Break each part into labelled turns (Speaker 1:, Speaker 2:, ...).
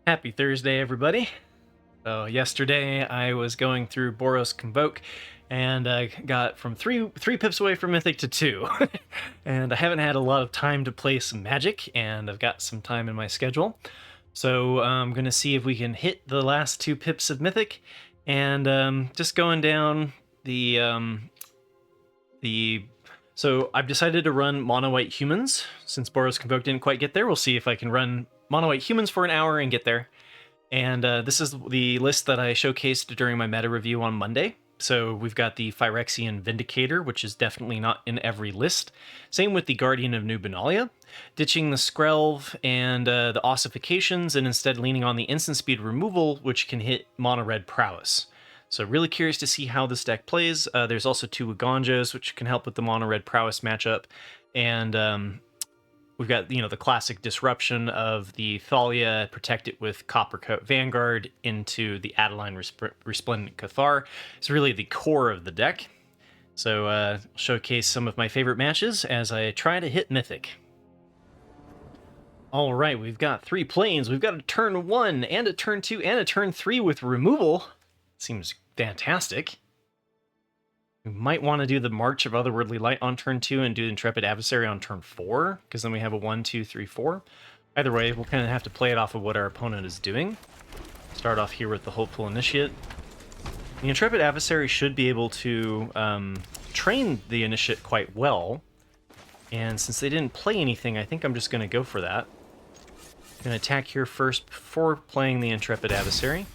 Speaker 1: Happy Thursday, everybody. So yesterday I was going through Boros Convoke, and I got from three pips away from Mythic to 2. And I haven't had a lot of time to play some Magic, and I've got some time in my schedule. So I'm going to see if we can hit the last 2 pips of Mythic, and just going down So I've decided to run Mono White Humans. Since Boros Convoke didn't quite get there, we'll see if I can run Mono White Humans for an hour and get there. And this is the list that I showcased during my meta review on Monday. So we've got the Phyrexian Vindicator, which is definitely not in every list. Same with the Guardian of New Benalia, ditching the Skrelv and the Ossifications, and instead leaning on the instant speed removal, which can hit mono red prowess. So really curious to see how this deck plays. There's also 2 Uganjos, which can help with the mono red prowess matchup. And we've got, the classic disruption of the Thalia, protect it with Coppercoat Vanguard into the Adeline Resplendent Cathar. It's really the core of the deck. So I'll showcase some of my favorite matches as I try to hit Mythic. All right, we've got 3 planes. We've got a turn 1 and a turn 2 and a turn 3 with removal. Seems fantastic. We might want to do the March of Otherworldly Light on turn 2 and do Intrepid Adversary on turn 4, because then we have a 1, 2, 3, 4. Either way, we'll kind of have to play it off of what our opponent is doing. Start off here with the Hopeful Initiate. The Intrepid Adversary should be able to train the Initiate quite well, and since they didn't play anything, I think I'm just going to go for that. I'm going to attack here first before playing the Intrepid Adversary.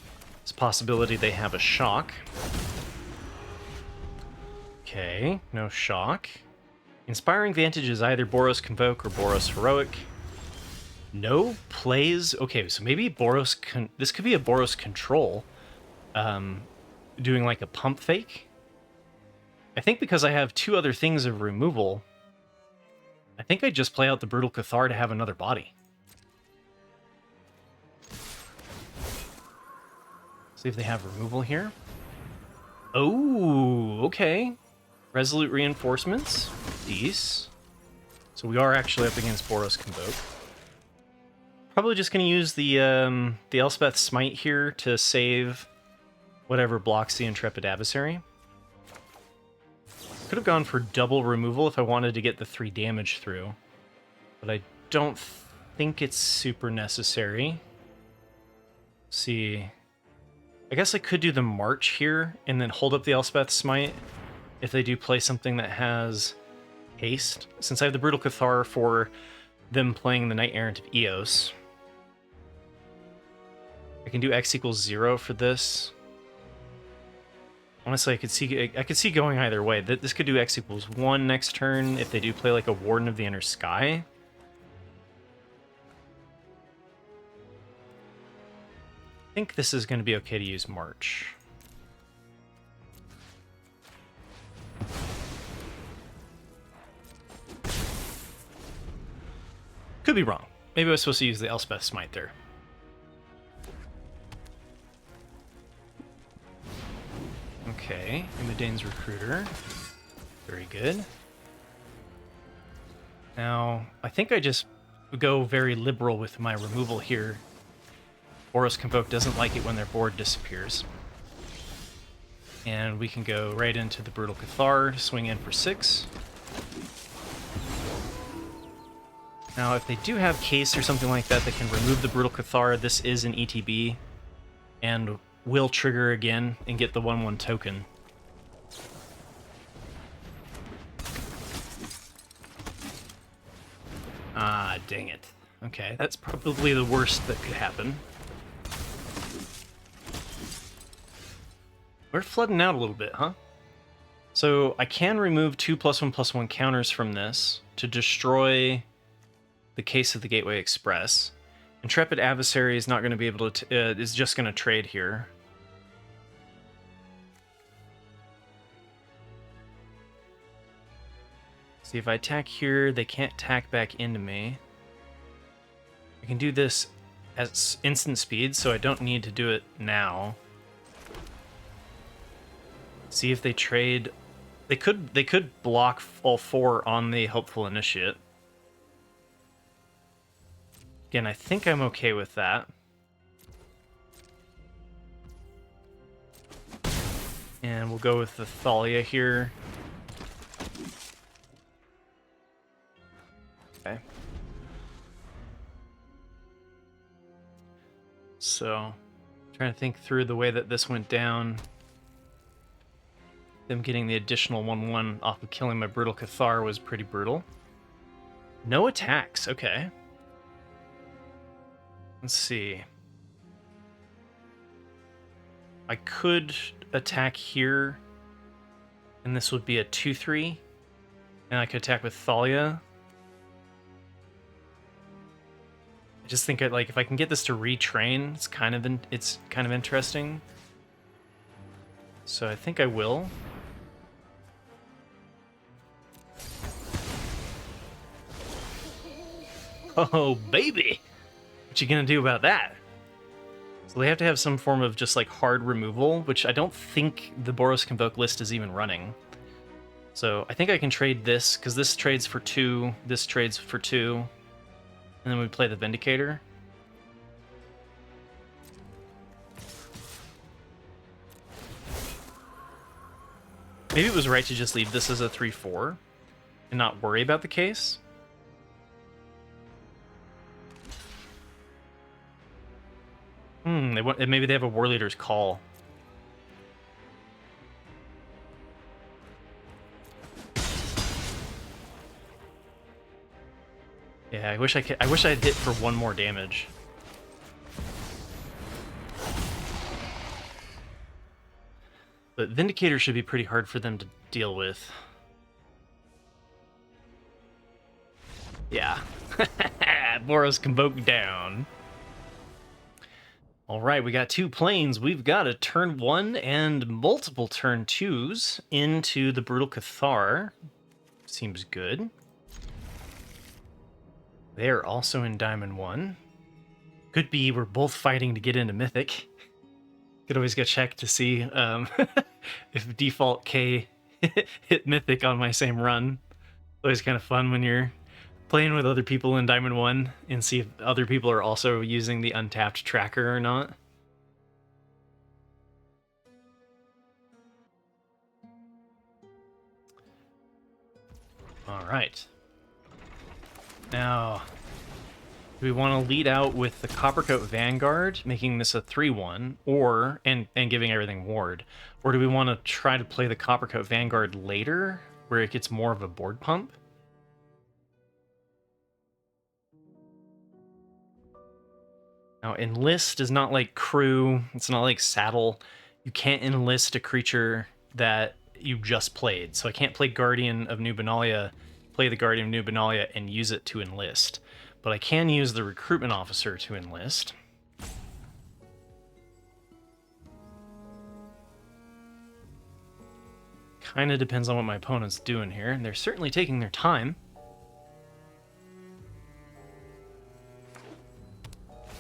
Speaker 1: It's a possibility they have a shock. Okay, no shock. Inspiring Vantage is either Boros Convoke or Boros Heroic. No plays. Okay, so maybe this could be a Boros Control, doing like a pump fake. I think because I have 2 other things of removal, I think I just play out the Brutal Cathar to have another body. See if they have removal here. Oh, okay. Resolute Reinforcements. These. So we are actually up against Boros Convoke. Probably just going to use the Elspeth Smite here to save whatever blocks the Intrepid Adversary. Could have gone for double removal if I wanted to get the 3 damage through, but I don't think it's super necessary. Let's see. I guess I could do the March here and then hold up the Elspeth Smite if they do play something that has haste, since I have the Brutal Cathar for them playing the Knight Errant of Eos. I can do X equals 0 for this. Honestly, I could see going either way. This could do X equals 1 next turn if they do play like a Warden of the Inner Sky. I think this is going to be okay to use March. Could be wrong. Maybe I was supposed to use the Elspeth Smite there. Okay, Imidane's Recruiter. Very good. Now, I think I just go very liberal with my removal here. Boros Convoke doesn't like it when their board disappears. And we can go right into the Brutal Cathar, swing in for 6. Now, if they do have Case or something like that that can remove the Brutal Cathar, this is an ETB, and will trigger again and get the 1/1 token. Ah, dang it. Okay, that's probably the worst that could happen. We're flooding out a little bit, huh? So I can remove 2 +1/+1 counters from this to destroy the Case of the Gateway Express. Intrepid Adversary is not going to be able to, is just going to trade here. See, if I attack here, they can't attack back into me. I can do this at instant speed, so I don't need to do it now. See if they trade. They could block all 4 on the Hopeful Initiate. Again, I think I'm okay with that.
Speaker 2: And we'll go with the Thalia here. Okay. So, trying to think through the way that this went down. Them getting the additional 1/1 off of killing my Brutal Cathar was pretty brutal. No attacks, okay. Let's see. I could attack here, and this would be a 2/3, and I could attack with Thalia. I just think like if I can get this to retrain, it's kind of interesting. So I think I will. Oh baby, what you gonna do about that? So they have to have some form of just like hard removal, which I don't think the Boros Convoke list is even running. So I think I can trade this, because this trades for 2, this trades for 2, and then we play the Vindicator. Maybe it was right to just leave this as a 3/4 and not worry about the case. Maybe they have a War Leader's Call. Yeah, I wish I'd hit for 1 more damage. But Vindicator should be pretty hard for them to deal with. Yeah. Boros Convoke down. Alright, we got 2 planes. We've got a turn 1 and multiple turn 2s into the Brutal Cathar. Seems good. They're also in Diamond 1. Could be we're both fighting to get into Mythic. Could always go check to see if default K hit Mythic on my same run. Always kind of fun when you're playing with other people in Diamond 1 and see if other people are also using the untapped tracker or not. All right. Now, do we want to lead out with the Coppercoat Vanguard, making this a 3/1, or and giving everything ward? Or do we want to try to play the Coppercoat Vanguard later, where it gets more of a board pump? Now, enlist is not like crew, it's not like saddle. You can't enlist a creature that you just played. So I can't play Guardian of New Benalia, play the Guardian of New Benalia, and use it to enlist. But I can use the Recruitment Officer to enlist. Kind of depends on what my opponent's doing here, and they're certainly taking their time.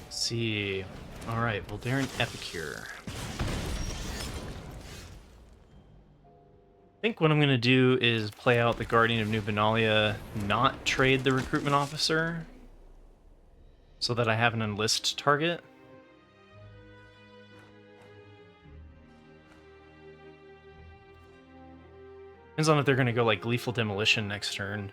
Speaker 2: Let's see. Alright, Voldaren Epicure. I think what I'm going to do is play out the Guardian of New Benalia, not trade the Recruitment Officer, so that I have an enlist target. Depends on if they're going to go like Gleeful Demolition next turn.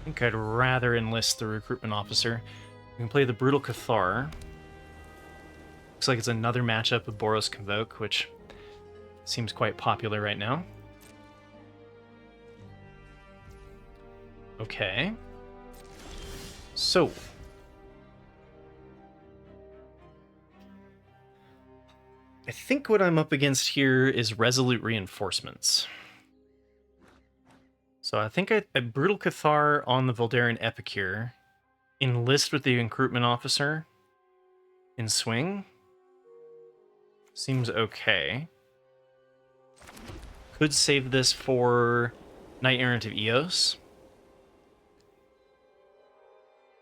Speaker 2: I think I'd rather enlist the Recruitment Officer. We can play the Brutal Cathar. Looks like it's another matchup of Boros Convoke, which seems quite popular right now. Okay. So. I think what I'm up against here is Resolute Reinforcements. So I think I Brutal Cathar on the Voldaren Epicure, enlist with the Recruitment Officer, in swing. Seems okay. Could save this for Knight Errant of Eos.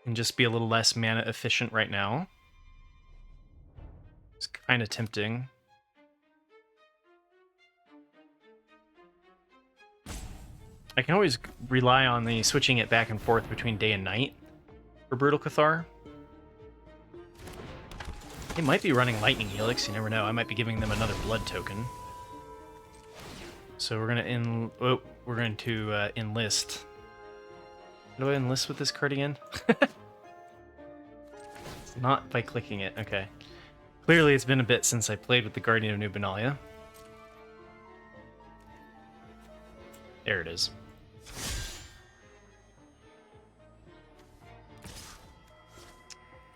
Speaker 2: And just be a little less mana efficient right now. It's kind of tempting. I can always rely on the switching it back and forth between day and night for Brutal Cathar.
Speaker 1: They might be running Lightning Helix, you never know. I might be giving them another blood token. So we're going to enlist. How do I enlist with this card again? It's not by clicking it. Okay. Clearly it's been a bit since I played with the Guardian of New Benalia. There it is.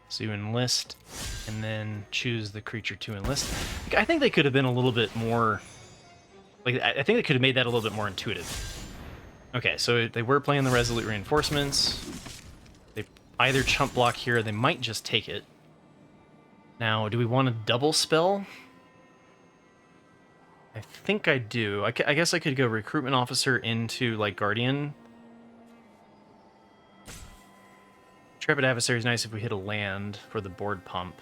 Speaker 1: So you enlist, and then choose the creature to enlist. I think they could have been a little bit more... Like, I think they could have made that a little bit more intuitive. Okay, so they were playing the Resolute Reinforcements. They either chump block here, or they might just take it. Now, do we want to double spell? I think I do. I guess I could go Recruitment Officer into, like, Guardian. Intrepid Adversary is nice if we hit a land for the board pump.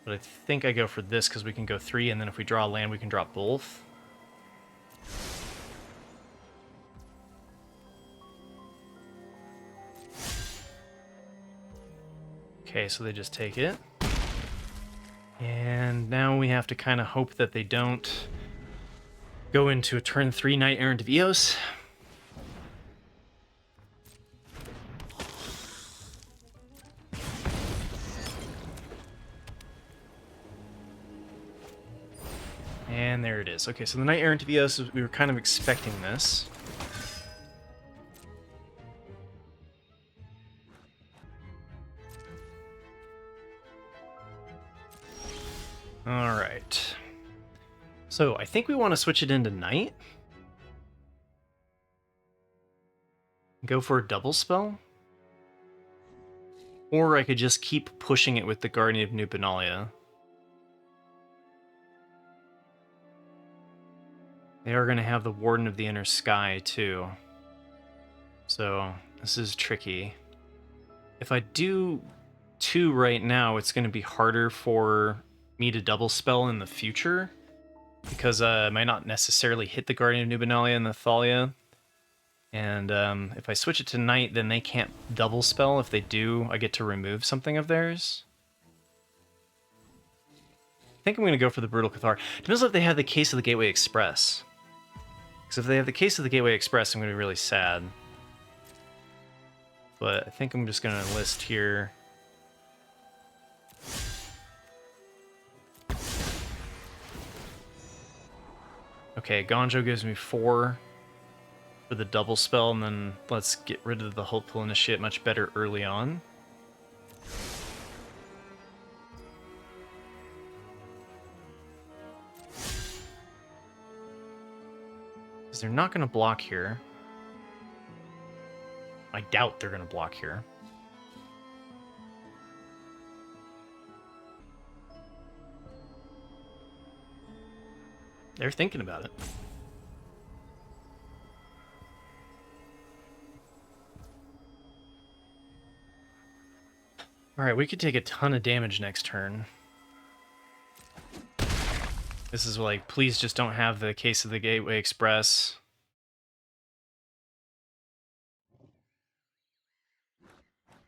Speaker 1: But I think I go for this because we can go 3, and then if we draw a land, we can drop both. Okay, so they just take it. And now we have to kind of hope that they don't go into a turn 3 Knight Errant of Eos. And there it is. Okay, so the Knight Errant of Eos, we were kind of expecting this. Alright. So I think we want to switch it into Knight. Go for a double spell. Or I could just keep pushing it with the Guardian of New Benalia. They are going to have the Warden of the Inner Sky, too. So, this is tricky. If I do 2 right now, it's going to be harder for me to double spell in the future. Because I might not necessarily hit the Guardian of New Benalia and the Thalia. And if I switch it to Knight, then they can't double spell. If they do, I get to remove something of theirs. I think I'm going to go for the Brutal Cathar. Depends if they have the Case of the Gateway Express. Because if they have the Case of the Gateway Express, I'm going to be really sad. But I think I'm just going to enlist here. Okay, Gonjo gives me 4 for the double spell, and then let's get rid of the Hopeful Initiate much better early on. Because they're not going to block here. I doubt they're going to block here. They're thinking about it. Alright, we could take a ton of damage next turn. This is like, please just don't have the Case of the Gateway Express.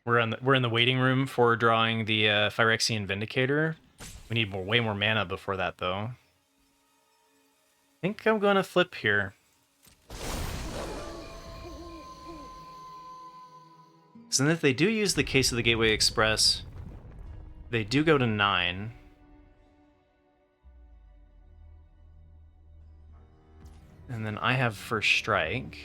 Speaker 1: We're in the waiting room for drawing the Phyrexian Vindicator. We need way more mana before that, though. I think I'm going to flip here. So then if they do use the Case of the Gateway Express, they do go to 9. And then I have First Strike.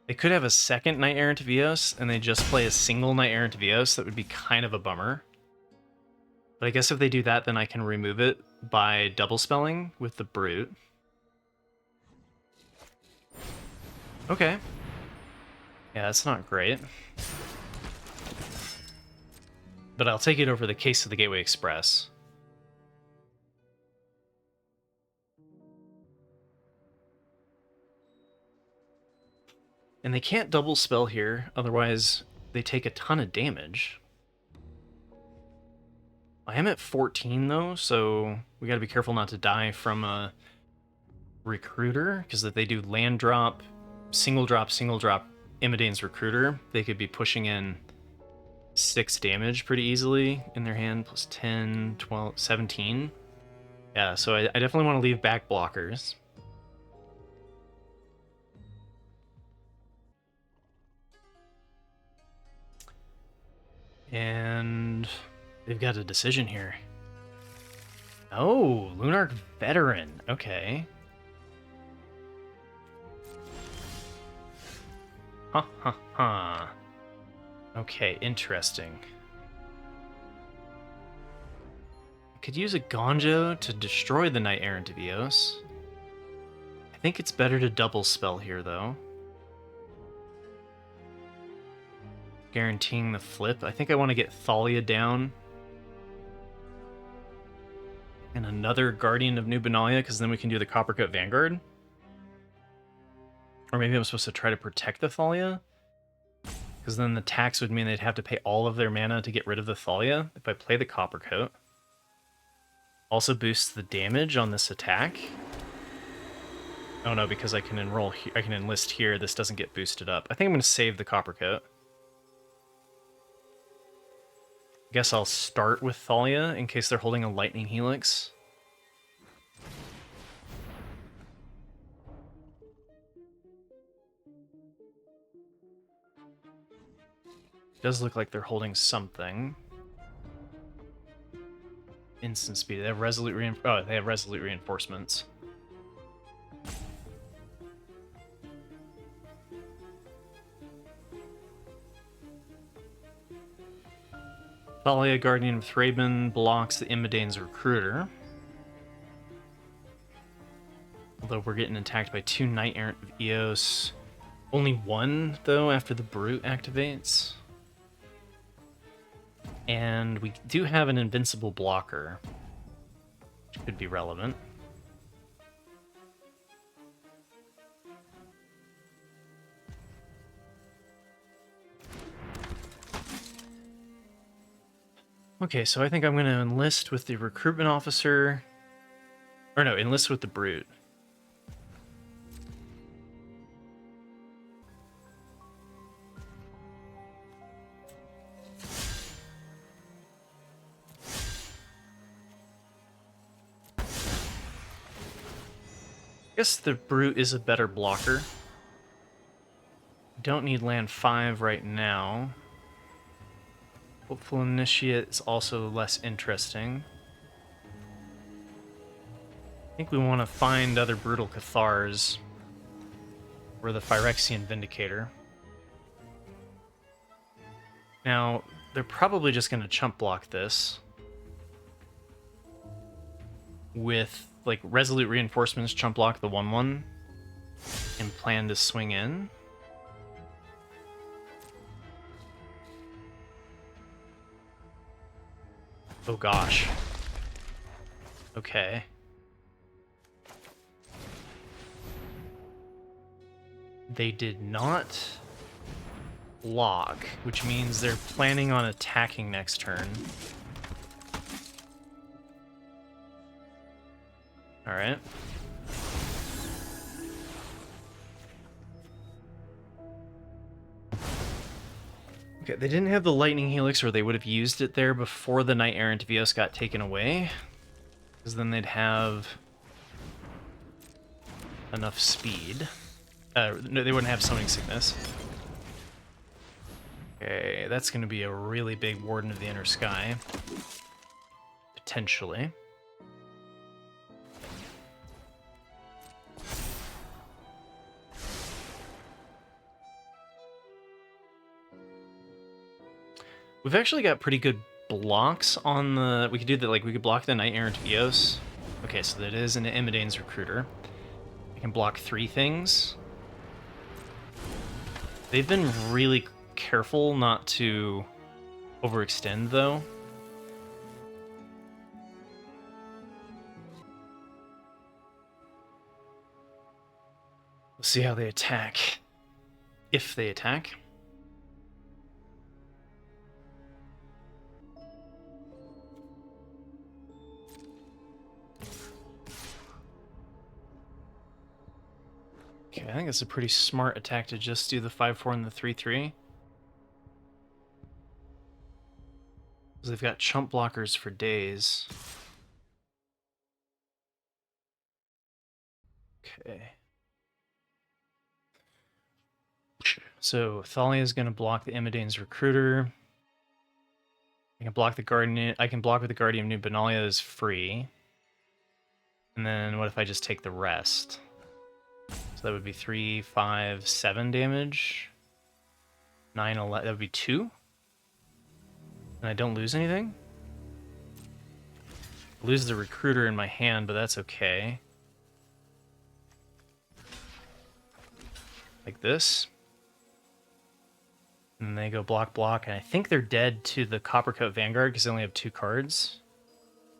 Speaker 1: They could have a second Knight Errant of Eos, and they just play a single Knight Errant of Eos. That would be kind of a bummer. But I guess if they do that, then I can remove it by double spelling with the Brute. Okay. Yeah, that's not great. But I'll take it over the Case of the Gateway Express. And they can't double spell here, otherwise they take a ton of damage. I am at 14 though, so we gotta be careful not to die from a Recruiter, because if they do land drop single drop Imidane's Recruiter, they could be pushing in 6 damage pretty easily in their hand, plus 10, 12, 17. Yeah, so I definitely want to leave back blockers. And they've got a decision here. Oh, Lunarch Veteran. Okay. Ha ha ha. Okay, interesting. I could use a Gonjo to destroy the Knight Errant of Eos. I think it's better to double spell here, though. Guaranteeing the flip. I think I want to get Thalia down. And another Guardian of New Benalia, because then we can do the Coppercoat Vanguard. Or maybe I'm supposed to try to protect the Thalia? Because then the tax would mean they'd have to pay all of their mana to get rid of the Thalia if I play the Coppercoat. Also boosts the damage on this attack. Oh no, because I can enroll here, I can enlist here, this doesn't get boosted up. I think I'm going to save the Coppercoat. Guess I'll start with Thalia in case they're holding a Lightning Helix. Does look like they're holding something. Instant speed. They have resolute reinforcements. Thalia, Guardian of Thraben, blocks the Imidane's Recruiter. Although we're getting attacked by 2 Knight Errant of Eos. Only 1, though, after the Brute activates. And we do have an invincible blocker, which could be relevant. Okay, so I think I'm going to enlist with the recruitment officer. Or no, enlist with the Brute. I guess the Brute is a better blocker. Don't need land 5 right now. Hopeful Initiate is also less interesting. I think we want to find other Brutal Cathars. Or the Phyrexian Vindicator. Now, they're probably just going to chump block this. With, like, Resolute Reinforcements chump block the 1/1. And plan to swing in. Oh gosh. Okay. They did not block, which means they're planning on attacking next turn. Alright. Okay, they didn't have the Lightning Helix, or they would have used it there before the Knight Errant of Eos got taken away. Because then they'd have enough speed. No, they wouldn't have Summoning Sickness. Okay, that's going to be a really big Warden of the Inner Sky. Potentially. We've actually got pretty good blocks on the... We could do that, like, we could block the Knight Errant of Eos. Okay, so that is an Imidane's Recruiter. I can block 3 things. They've been really careful not to overextend, though. We'll see how they attack. If they attack. Okay, I think it's a pretty smart attack to just do the 5-4 and the 3-3. Because they've got chump blockers for days. Okay. So Thalia is going to block the Imidane's Recruiter. I can block the Guardian. I can block with the Guardian New Benalia is free. And then what if I just take the rest? So that would be 3, 5, 7 damage. 9, 11. That would be 2. And I don't lose anything. I lose the Recruiter in my hand, but that's okay. Like this. And they go block, block, and I think they're dead to the Coppercoat Vanguard because they only have 2 cards.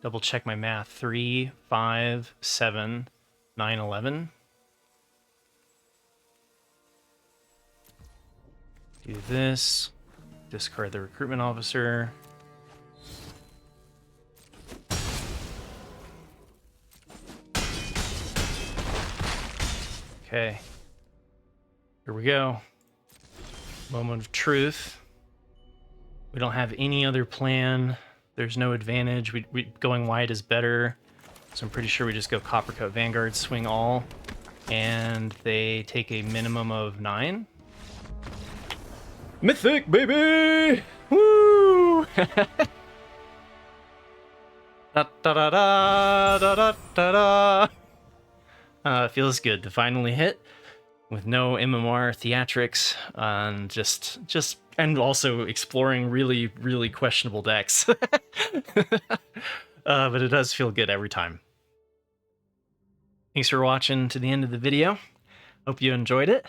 Speaker 1: Double check my math. 3, 5, 7, 9, 11. Do this. Discard the Recruitment Officer. Okay. Here we go. Moment of truth. We don't have any other plan. There's no advantage. Going wide is better. So I'm pretty sure we just go Coppercoat Vanguard, swing all. And they take a minimum of 9. Mythic, baby! Woo! Da da da da da da da da. Feels good to finally hit with no MMR theatrics, and just and also exploring really questionable decks. But it does feel good every time. Thanks for watching to the end of the video. Hope you enjoyed it.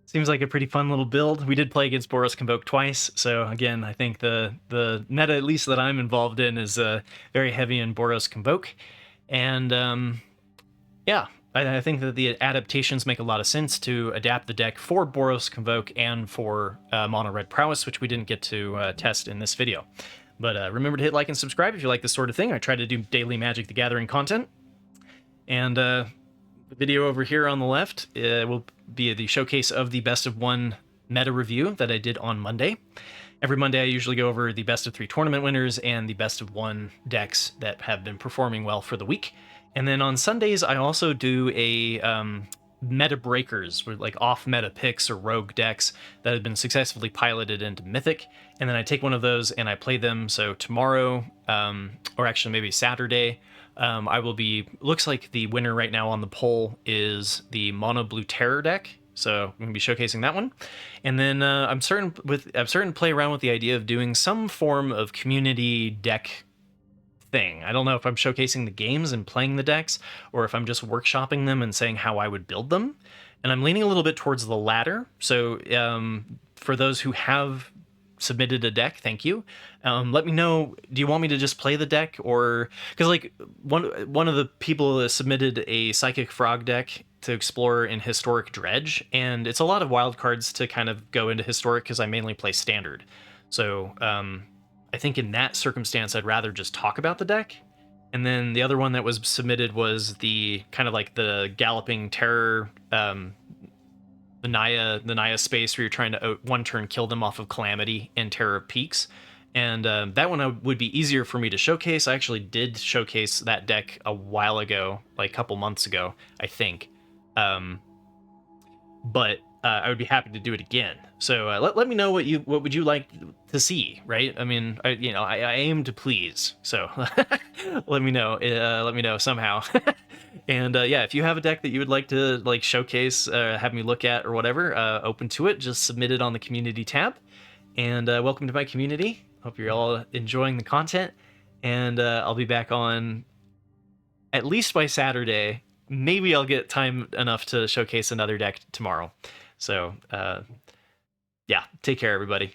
Speaker 1: Seems like a pretty fun little build. We did play against Boros Convoke twice, so again, I think the meta, at least that I'm involved in, is very heavy in Boros Convoke. And yeah, I think that the adaptations make a lot of sense to adapt the deck for Boros Convoke and for Mono Red Prowess, which we didn't get to test in this video. But remember to hit like and subscribe if you like this sort of thing. I try to do daily Magic the Gathering content. And the video over here on the left will be the showcase of the Best of 1 meta review that I did on Monday. Every Monday I usually go over the Best of 3 tournament winners and the Best of 1 decks that have been performing well for the week. And then on Sundays, I also do a meta breakers, with like off meta picks or rogue decks that have been successfully piloted into Mythic. And then I take one of those and I play them. So tomorrow, or actually maybe Saturday, I will be, looks like the winner right now on the poll is the Mono Blue Terror deck. So I'm going to be showcasing that one. And then I'm starting to play around with the idea of doing some form of community deck thing. I don't know if I'm showcasing the games and playing the decks, or if I'm just workshopping them and saying how I would build them. And I'm leaning a little bit towards the latter. So for those who have submitted a deck, thank you. Let me know, do you want me to just play the deck? Or, because like one of the people submitted a Psychic Frog deck to explore in Historic Dredge, and it's a lot of wild cards to kind of go into Historic because I mainly play Standard. So I think in that circumstance, I'd rather just talk about the deck. And then the other one that was submitted was the kind of like the Galloping Terror, the Naya space where you're trying to one turn kill them off of Calamity and Terror of Peaks. And that one would be easier for me to showcase. I actually did showcase that deck a while ago, like a couple months ago, I think. But I would be happy to do it again. So let me know what would you like to see, right? I mean, I aim to please. So let me know somehow. And yeah, if you have a deck that you would like to like showcase, have me look at or whatever, open to it. Just submit it on the community tab. And welcome to my community. Hope you're all enjoying the content. And I'll be back on at least by Saturday. Maybe I'll get time enough to showcase another deck tomorrow. So yeah, take care, everybody.